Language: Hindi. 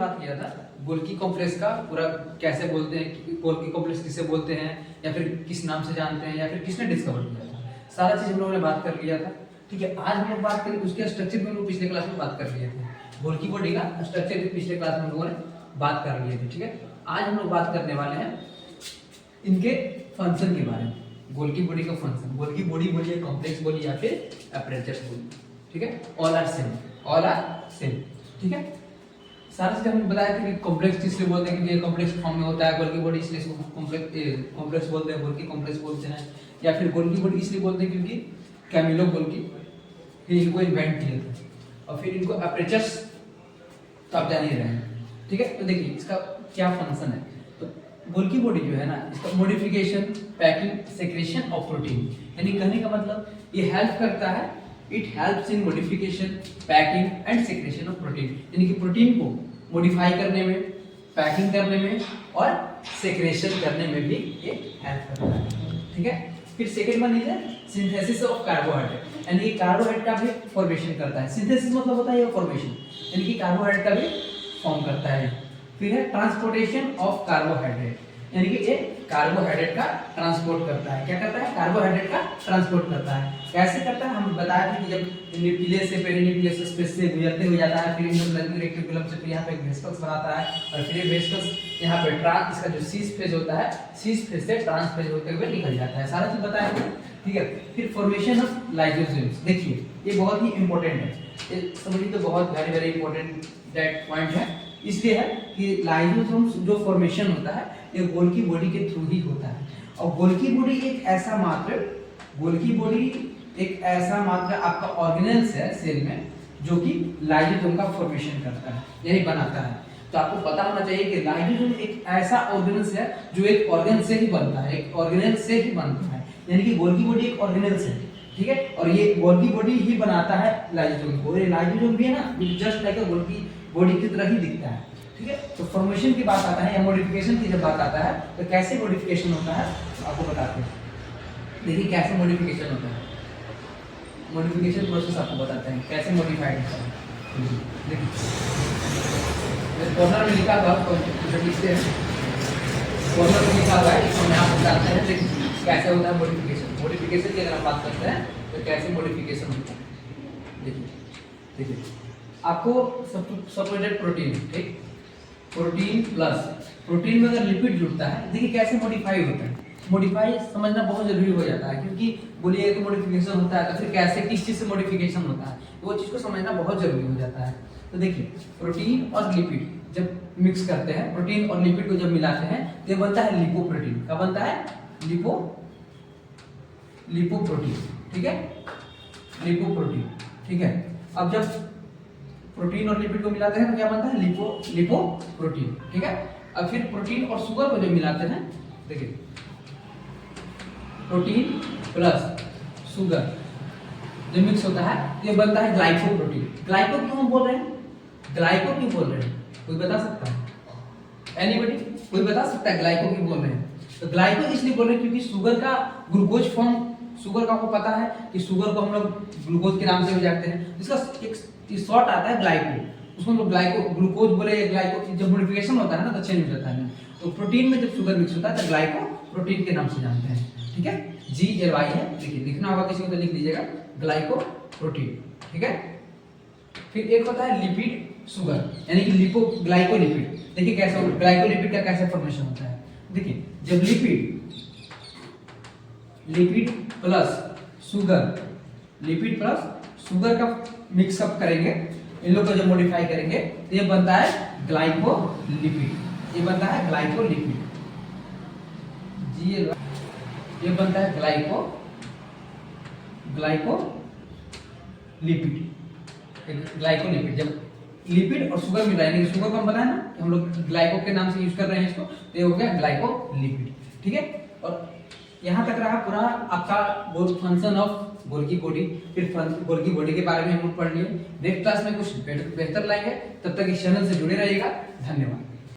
बात किया था गोल्गी कॉम्प्लेक्स का पूरा कैसे बोलते हैं, गोल्गी कॉम्प्लेक्स किसे बोलते हैं, या फिर किस नाम से जानते हैं, या फिर किसने डिस्कवर किया था, सारा चीज हम लोगों ने बात कर लिया था। ठीक है, आज हम लोग बात करें उसके स्ट्रक्चर में, हम लोग पिछले क्लास में बात कर लिए थे। गोल्गी बॉडी का स्ट्रक्चर पिछले क्लास में हम लोगों ने बात कर लिए थे। ठीक है, आज हम लोग बात करने वाले हैं इनके फंक्शन के बारे में। गोल्गी बॉडी का फंक्शन, गोल्गी बॉडी बोलिए, कॉम्प्लेक्स बोलिए, या फिर अपरेचर्स बोलिए। ठीक है, all are same, all are same. ठीक है, सारा चीज हमने बताया था कि कॉम्प्लेक्स किसलिए बोलते हैं, क्योंकि ये कॉम्प्लेक्स फॉर्म में होता है। गोल्गी बॉडी इसलिए इसको कॉम्प्लेक्स बोलते हैं, गोल्गी कॉम्प्लेक्स बोलते हैं। या फिर गोल्गी बॉडी इसलिए बोलते हैं क्योंकि कैमिलो गोल्गी इनको इन्वेंट किया था। और फिर इनको अपरेचर्स तो आप जान ही रहे हैं। ठीक है, तो देखिए इसका क्या फंक्शन है। तो गोल्गी बॉडी जो है ना, इसका modification, packing, secretion of protein, यानी कहने का मतलब ये हेल्प करता है, it helps in modification, packing and secretion of protein, यानी कि प्रोटीन को मॉडिफाई करने में, पैकिंग करने में और सेक्रेशन करने में भी ये हेल्प करता है। ठीक है, फिर सेकंड वन है सिंथेसिस ऑफ कार्बोहाइड्रेट, यानी कि कार्बोहाइड्रेट का भी फॉर्मेशन करता है। सिंथेसिस मतलब होता है फॉर्मेशन, यानी कि कार्बोहाइड्रेट का भी फॉर्म करता है। फिर है ट्रांसपोर्टेशन ऑफ कार्बोहाइड्रेट, यानी कि ये कार्बोहाइड्रेट का ट्रांसपोर्ट करता है। क्या करता है? कार्बोहाइड्रेट का ट्रांसपोर्ट करता है। कैसे करता है? हम बताया था कि जब न्यूक्लियस से पेरिन्यूक्लियस स्पेस से गुजरते हुए जाता है, फिर इंडोप्लाज्मिक रेटिकुलम से फिर यहाँ पे एक वेसिकल्स बनाता है, और फिर ये वेसिकल्स यहाँ पे ट्रांस, इसका जो सीस फेज होता है, सीस फेज से ट्रांस फेज होते हुए निकल जाता है। सारा चीज बताया था। ठीक है, फिर फॉर्मेशन ऑफ लाइसोसोम्स, देखिए ये बहुत ही इंपॉर्टेंट है, ये समझिए तो बहुत very very important that point है। इसलिए है कि लाइसोसोम्स जो फॉर्मेशन होता है ये गोल्गी बॉडी के थ्रू ही होता है। और गोल्गी बॉडी एक ऐसा मात्र, गोल्गी बॉडी एक ऐसा मात्र आपका ऑर्गेनेल्स है सेल में जो कि लाइसोसोम का फॉर्मेशन करता है, यानी बनाता है। तो आपको पता होना चाहिए कि लाइसोसोम एक ऐसा ऑर्गेनेल्स है जो एक ऑर्गन से ही बनता है, एक ऑर्गेनेल से ही बनता है, यानी कि गोल्गी बॉडी एक ऑर्गेनेल्स है। ठीक है, और ये गोल्गी बॉडी ही बनाता है लाइसोसोम को। ये लाइसोसोम भी है ना, जस्ट लाइक अ गोल्गी बॉडी की तरह ही दिखता है। ठीक है, तो फॉर्मेशन की बात आता है या मॉडिफिकेशन की जब बात आता है तो कैसे मॉडिफिकेशन होता है आपको बताते हैं। देखिए कैसे मॉडिफिकेशन होता है, मॉडिफिकेशन प्रोसेस आपको बताते हैं कैसे मॉडिफाइड होता है। देखिए कॉर्नर में लिखा हुआ है, कॉर्नर में लिखा हुआ है, इसको हम यहाँ बताते हैं देखिए कैसे होता है मॉडिफिकेशन। मॉडिफिकेशन की अगर हम बात करते हैं तो कैसे मॉडिफिकेशन होता है। देखिए देखिए आपको सेपरेटेड प्रोटीन, ठीक, प्रोटीन प्लस प्रोटीन में अगर लिपिड जुड़ता है, देखिए कैसे मॉडिफाई होता है। मॉडिफाई समझना बहुत जरूरी हो जाता है, क्योंकि बोलिए कि मॉडिफिकेशन होता है तो फिर कैसे, किस चीज से मॉडिफिकेशन होता है, तो वो चीज को समझना बहुत जरूरी हो जाता है। तो देखिए प्रोटीन और लिपिड जब मिक्स करते हैं, प्रोटीन और लिपिड को जब मिलाते हैं तो ये बनता है लिपोप्रोटीन। क्या बनता है? लिपोप्रोटीन। ठीक है, लिपोप्रोटीन। ठीक है, अब जब प्रोटीन और लिपिड को मिलाते हैं तो क्या बनता है? लिपोप्रोटीन। ठीक है, अब फिर प्रोटीन और शुगर को जब मिलाते हैं, देखिए प्रोटीन प्लस शुगर जब मिक्स होता है ये बनता है ग्लाइकोप्रोटीन। ग्लाइको क्यों हम बोल रहे हैं? ग्लाइको क्यों बोल रहे हैं? कोई बता सकता है? एनीबॉडी? कोई बता सकता है ग्लाइको क्यों बोल रहे हैं? तो ग्लाइको इसलिए बोल रहे हैं क्योंकि शुगर का ग्लूकोज फॉर्म, शुगर का आपको पता है कि शुगर को हम लोग ग्लूकोज के नाम से भी जानते हैं। इसका एक शॉर्ट आता है ग्लाइको, उसको हम लोग ग्लाइको ग्लूकोज बोले या ग्लाइको। जब मॉडिफिकेशन होता है ना तो चेंज हो जाता है। तो प्रोटीन में जब शुगर मिक्स होता है तो ग्लाइको प्रोटीन के नाम से जानते हैं। ठीक है, GLY है, देखिए लिखना होगा किसी को तो लिख लीजिएगा, ग्लाइको प्रोटीन। ठीक है, फिर एक होता है लिपिड शुगर, यानी कि लिपो ग्लाइकोलिपिड। देखिए कैसे ग्लाइकोलिपिड का कैसे फॉर्मेशन होता है। देखिए जब लिपिड प्लस शुगर का मिक्सअप करेंगे, इन लोग को जब मॉडिफाई करेंगे तो ये बनता है ग्लाइकोलिपिड। ये बनता है ग्लाइकोलिपिड, ये बनता है ग्लाइकोलिपिड। जब लिपिड और शुगर मिलाएंगे, शुगर को हम बताया ना कि हम लोग ग्लाइको के नाम से यूज कर रहे हैं इसको, तो ये हो गया ग्लाइकोलिपिड। ठीक है, और यहाँ तक रहा पूरा आपका फंक्शन ऑफ गोल्गी बॉडी। फिर गोल्गी बॉडी के बारे में हम लोग पढ़ लिए। नेक्स्ट क्लास में कुछ बेहतर लाएंगे, तब तक इस चैनल से जुड़े रहिएगा। धन्यवाद।